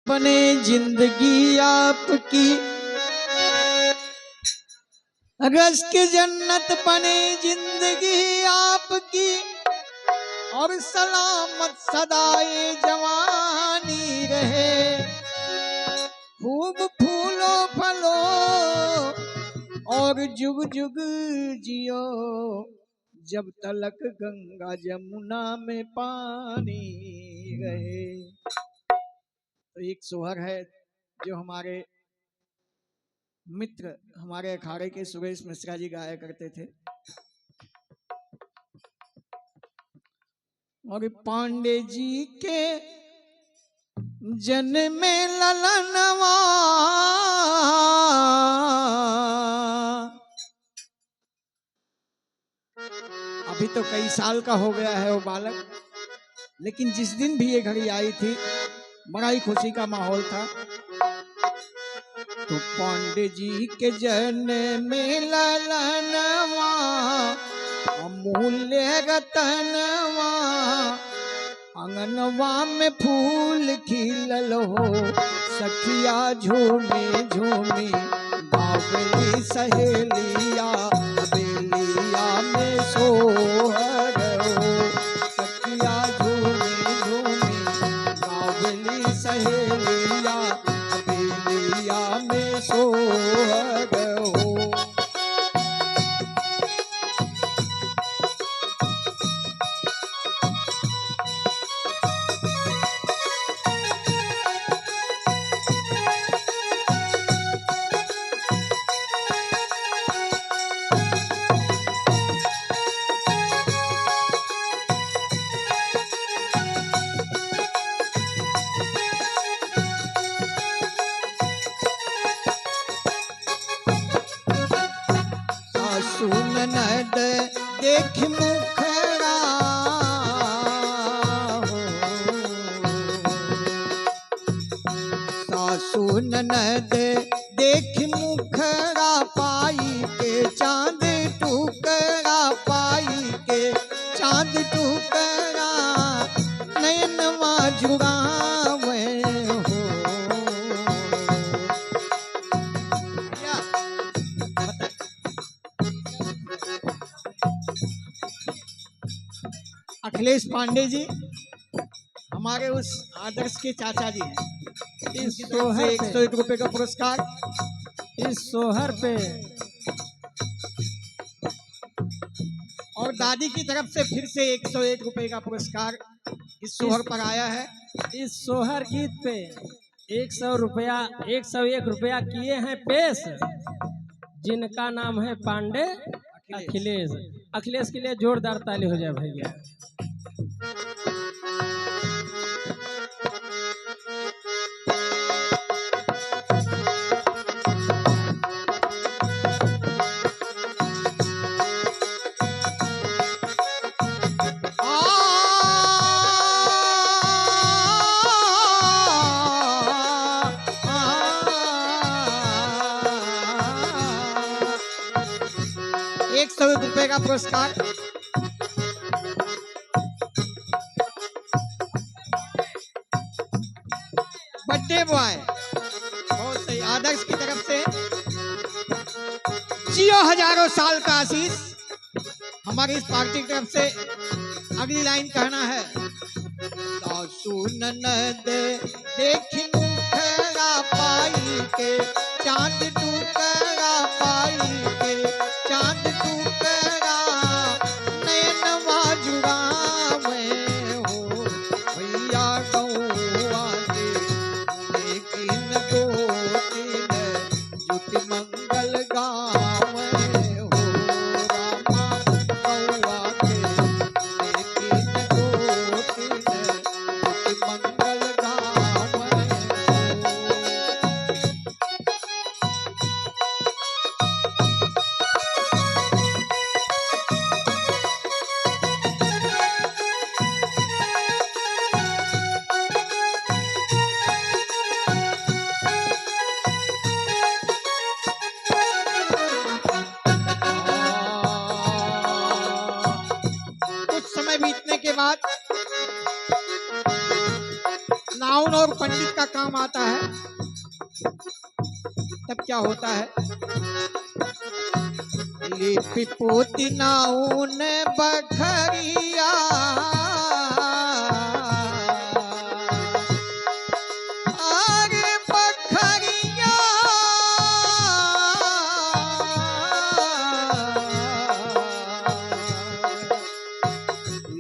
बने जिंदगी आपकी रस की जन्नत बने जिंदगी आपकी और सलामत सदाए जवानी रहे। खूब फूलो फलो और जुग जुग जियो जब तलक गंगा जमुना में पानी रहे। तो एक सोहर है जो हमारे मित्र हमारे अखाड़े के सुरेश मिश्रा जी गाया करते थे। और पांडे जी के जन्म में ललनवा अभी तो कई साल का हो गया है वो बालक, लेकिन जिस दिन भी ये घड़ी आई थी बड़ा ही खुशी का माहौल था। तो पांडे जी के जन्म में ललनवा अमूल्य रतनवा अंगनवा में फूल खिलल हो सखिया झूमे झूमे बावली सहेलिया बेलिया में सोहर हो सखिया झूमे झूमे बावली सहेलिया बेलिया में सोहर हो। ननद देख मुखड़ा हो सासू ननद देख मुखड़ा पाई के चांद टुकड़ा पाई के चांद टुकड़ा नयनवा जुड़ावे हो। अखिलेश पांडे जी हमारे उस आदर्श के चाचा जी हैं। इस सोहर 101 रुपए का पुरस्कार इस सोहर पे और दादी की तरफ से फिर से 101 रुपए का पुरस्कार इस सोहर पर आया है। इस सोहर गीत पे 101 रुपया किए हैं पेश, जिनका नाम है पांडे अखिलेश। अखिलेश के लिए जोरदार ताली हो जाए भैया। ₹101 का पुरस्कार बर्थडे बॉय बहुत सही आदर्श की तरफ से जियो हजारों साल का आशीष। हमारी इस पार्टी की तरफ से अगली लाइन कहना है। सासू ननद देख मुखड़ा पाई के चांद टुकड़ा पाई के चांद टुकड़ा नयनवा जुड़ावे हो भैया गौआ के लेकिन दो दिन जुट मंगल गावे हो रामा गौआ के लेकिन दो दिन जुट मंगल गावे हो। काम आता है तब क्या होता है? लिपि पोती नाउन बखरिया अरे बखरिया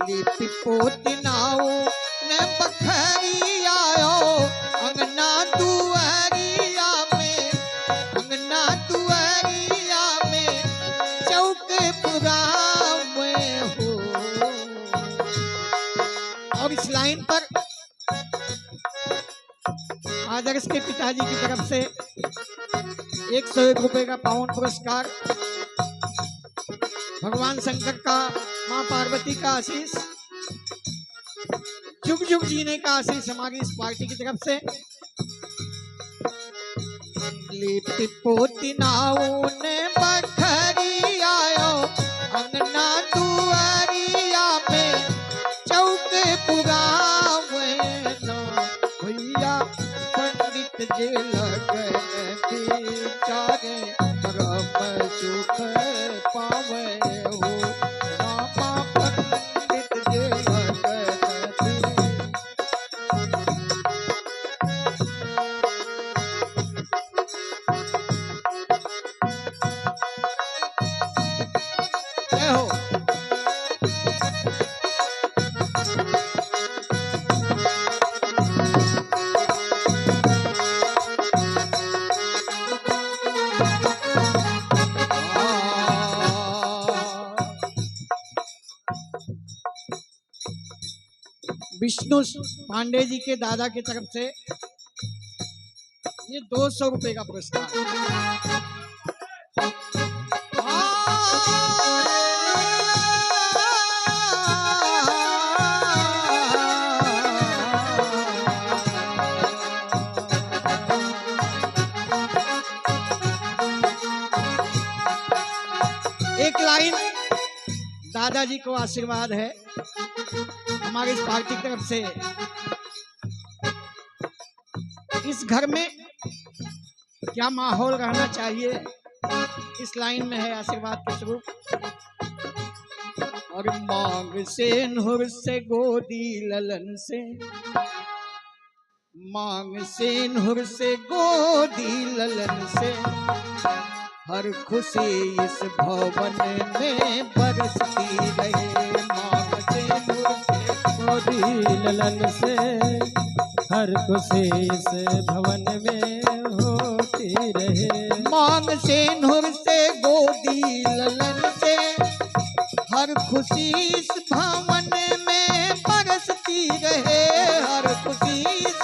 लिपि पोती नाउन बखरिया अंगना दुआरिया में, अंगना दुआरिया में चौक पुरावे हो। और इस लाइन पर आदर्श के पिताजी की तरफ से 101 रुपए का पावन पुरस्कार, भगवान शंकर का, माँ पार्वती का आशीष, जुग जुग जीने का आशीष हमारी इस पार्टी की तरफ से। लिपि पोती नाउन बखरिया अंगना दुआरिया में चौक पुरावे ना भैया पंडित जे लगन बिचारे परम सुख पावे हो। मामा पंडित जे लगन जय हो। विष्णु पांडे जी के दादा की तरफ से ये 200 रुपए का पुरस्कार। एक लाइन दादाजी को आशीर्वाद है हमारी इस पार्टी की तरफ से। इस घर में क्या माहौल रहना चाहिए, इस लाइन में है आशीर्वाद के स्वरूप। और मांग से नूर से गोदी ललन से, मांग से नूर से गोदी ललन से हर खुशी इस भवन में बरसती रहे। मांग से नूर से गोदी ललन से हर खुशी इस भवन में होती रहे। मांग से नूर से गोदी ललन से हर खुशी इस भवन में बरसती रहे। हर खुशी इस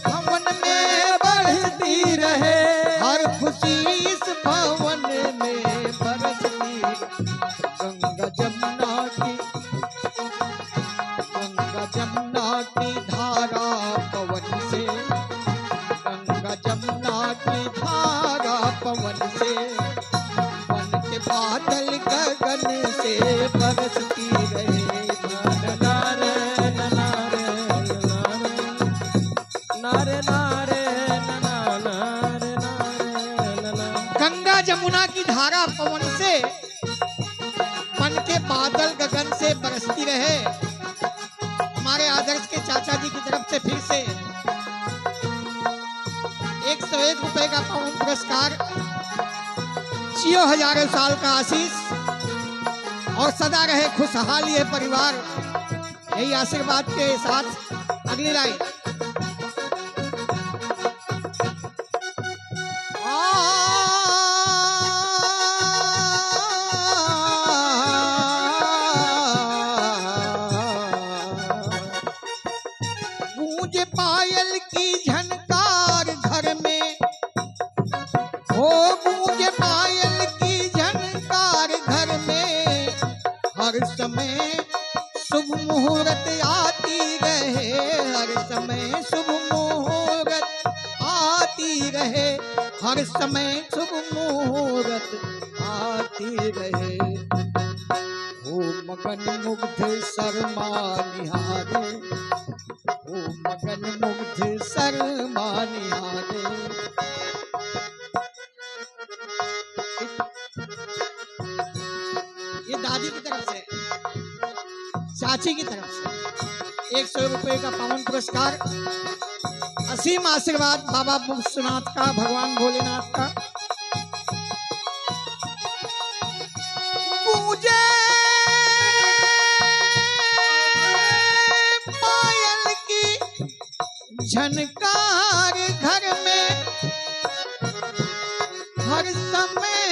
भवन में बरसती रहे। हर खुशी इस भवन में बरसती। गंगा जमुना की, गंगा जमुना की धारा पवन से, गंगा जमुना की धारा पवन से बन के बादल गगन से बरसती रहे। नारे नारे नारे नारे नारे गंगा जमुना की धारा पवन से बन के बादल गगन से बरसती रहे। हमारे आदर्श के चाचा जी की तरफ से फिर से 101 रुपए का पावन पुरस्कार, जियो हजारों साल का आशीष और सदा रहे खुशहाल ये परिवार, यही आशीर्वाद के साथ अगली लाइन। गूंजे पायल की झनकार घर में हो, गूंजे पायल की झनकार घर में हर समय शुभ मुहूर्त आती रहे। हर समय शुभ मुहूर्त आती रहे। हर समय शुभ मुहूर्त आती रहे। हो मगन मुग्ध शर्मा निहारे, ओ मगन मुग्ध शर्मा निहारे। ये दादी की तरफ से, चाची की तरफ से 100 रुपए का पावन पुरस्कार, असीम आशीर्वाद बाबा विश्वनाथ का, भगवान भोलेनाथ का। पूजे पायल की झनकार घर में, हर समय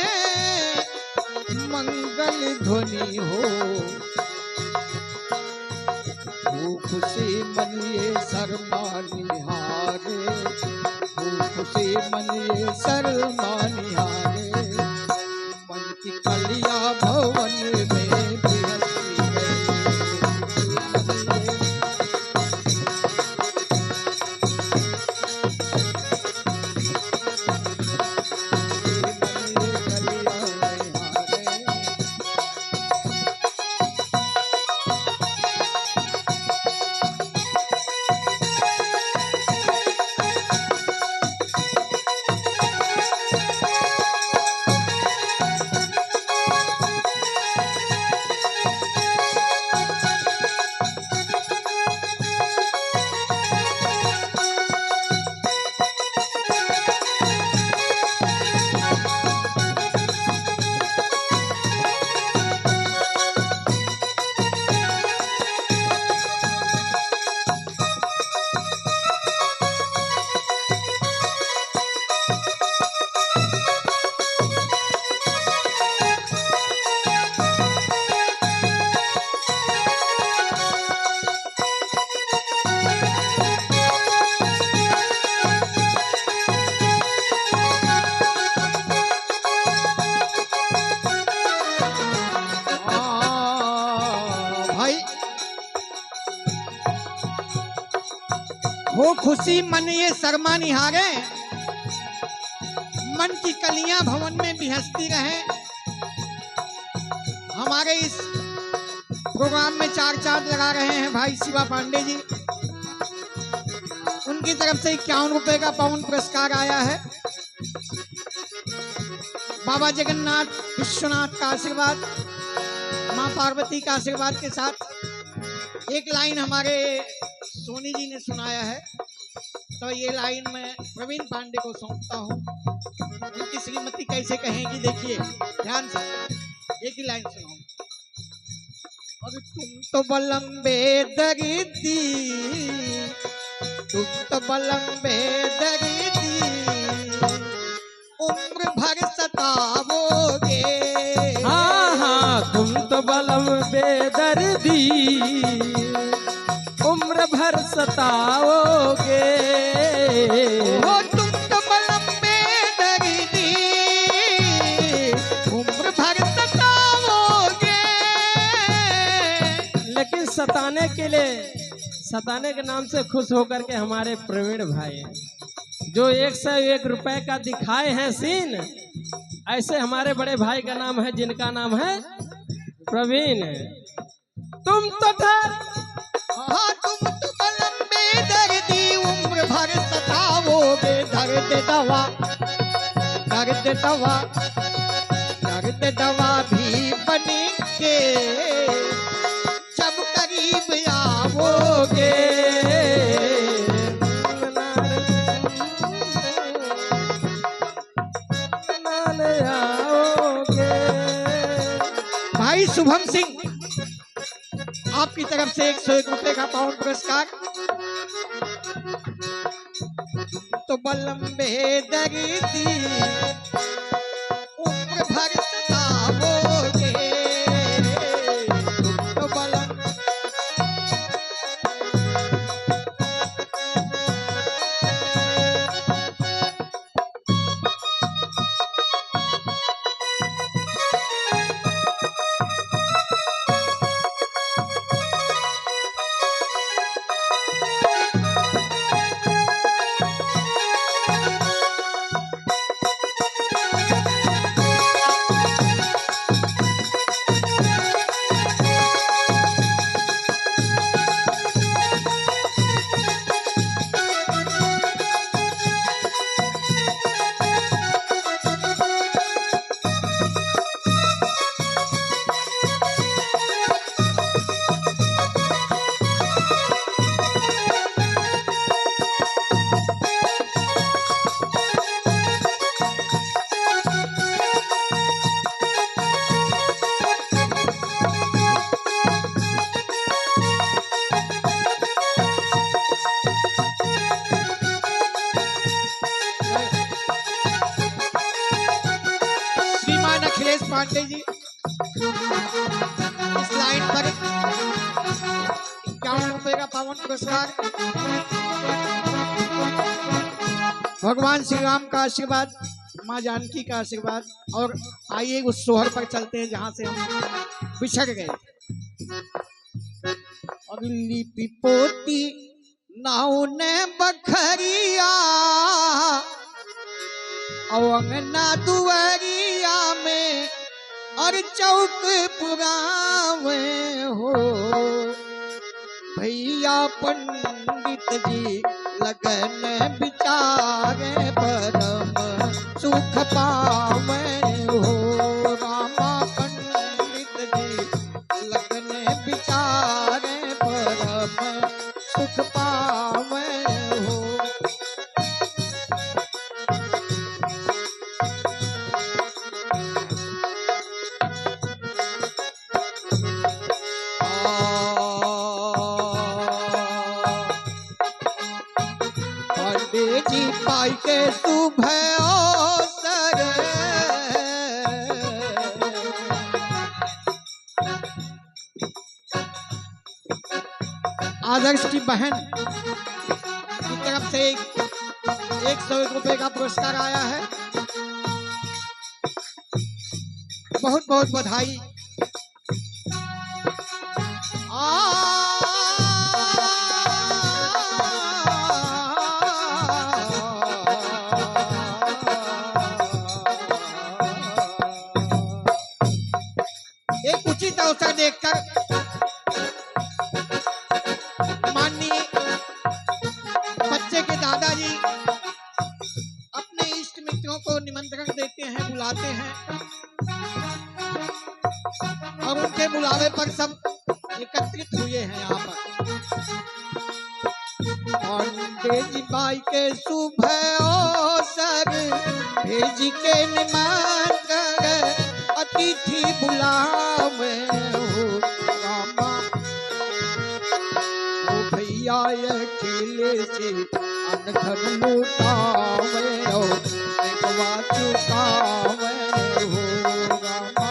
मंगल ध्वनि हो। खुशी मन ये शर्मा निहारे, खुशी मन ये शर्मा निहारे। मन की कलिया भवन में बिहसी हो खुशी मन ये शर्मा निहारे, मन की कलियां भवन में बिहसती रहे। हमारे इस प्रोग्राम में 4 चांद लगा रहे हैं भाई शिवा पांडे जी, उनकी तरफ से 51 रुपए का पावन पुरस्कार आया है। बाबा जगन्नाथ विश्वनाथ का आशीर्वाद, माँ पार्वती का आशीर्वाद के साथ एक लाइन हमारे सोनी जी ने सुनाया है, तो ये लाइन मैं प्रवीण पांडे को सौंपता हूँ। उनकी श्रीमती कैसे कहेंगी, देखिए ध्यान से, एक ही लाइन सुनाऊं। और तुम तो बलम्बे दरिदी, तुम तो बलम्बे दरिदी, उम्र भर सतावोगे। हाँ हाँ तुम तो बलम्बे दर्दी, उम्र भर सताओगे। हो तुम तो बलम्बे दरिदी, उम्र भर सताओगे। लेकिन सताने के लिए, सताने के नाम से खुश होकर के हमारे प्रवीण भाई जो 101 रुपए का दिखाए हैं सीन, ऐसे हमारे बड़े भाई का नाम है जिनका नाम है प्रवीण। तुम तो हाँ तुम तो बलम्बे दर्दी, उम्र भर सताओगे। दर्द दवा, दर्द दवा, दर्द दवा भी बनेंगे जब करीब आओगे। भाई शुभम सिंह आपकी तरफ से 101 रुपए का पावन पुरस्कार। तो बलम्बे दरिदी, उम्र भर सताओगे। तो बलम पांडे जी इस लाइन पर 51 रुपए का पावन पुरस्कार। भगवान श्री राम का आशीर्वाद, माँ जानकी का आशीर्वाद। और आइए उस सोहर पर चलते हैं जहां से हम बिछड़ गए। और लिपि पोती नाव ने बखरिया अंगना दुआरिया में और चौक पुरावे हो। भैया पंडित जी लगन बिचारे परम सुख पावे हो। रामा पंडित जी लगन बिचारे परम सुख पावे हो। पांडे जी पाई के सुबह अवसर आदर्श की बहन की तरफ से 101 रुपए का पुरस्कार आया है। बहुत बहुत बधाई। एक उचित अवसर देखकर माननीय बच्चे के दादाजी अपने इष्ट मित्रों को निमंत्रण देते हैं, बुलाते हैं और उनके बुलावे पर सब एकत्रित हुए हैं यहाँ पर। पांडे जी बाई के सुबह अवसर भेज के निमंत्रण अतिथि बुलावे हो। रामा ओ भैया अकेले से अनधन लुटावे हो, देखवा चुकावे हो। रामा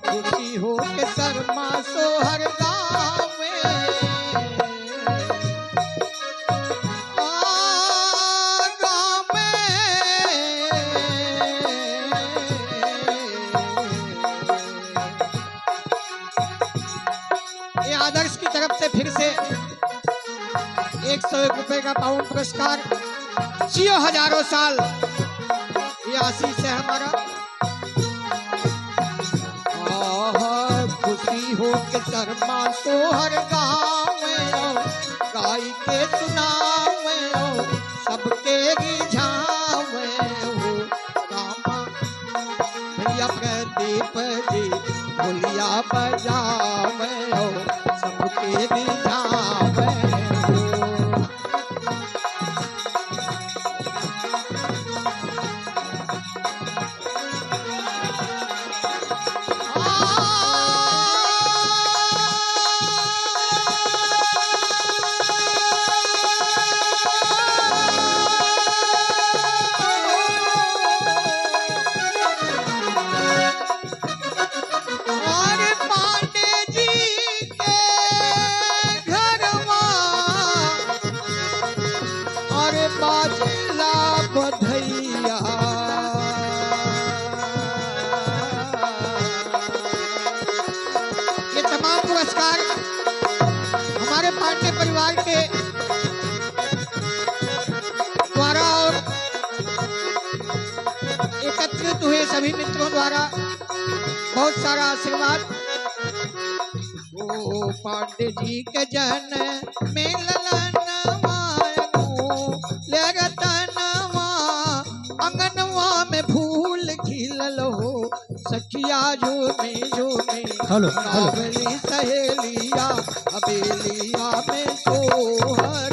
खुशी हो के शर्मा सोहर गावे ये आदर्श की तरफ से फिर से 101 रुपए का पावन पुरस्कार। जियो हजारों साल, ये आशीष है हमारा। खुशी हो के शर्मा सोहर गावे गाई के सुनावे सबके रिझावे हो। रामा भैया प्रदीप जी ढोलिया बजावे हो, सबके रिझावे हो। बाजला बधैया ये तमाम पुरस्कार हमारे पांडे परिवार के द्वारा और एकत्रित हुए सभी मित्रों द्वारा बहुत सारा आशीर्वाद। ओ पांडे जी के जन में ललनवा ले रतनवा अंगनवा में फूल खिलल हो। सखिया झूमी झूमी नावली सहेलिया हवेलिया में सोहर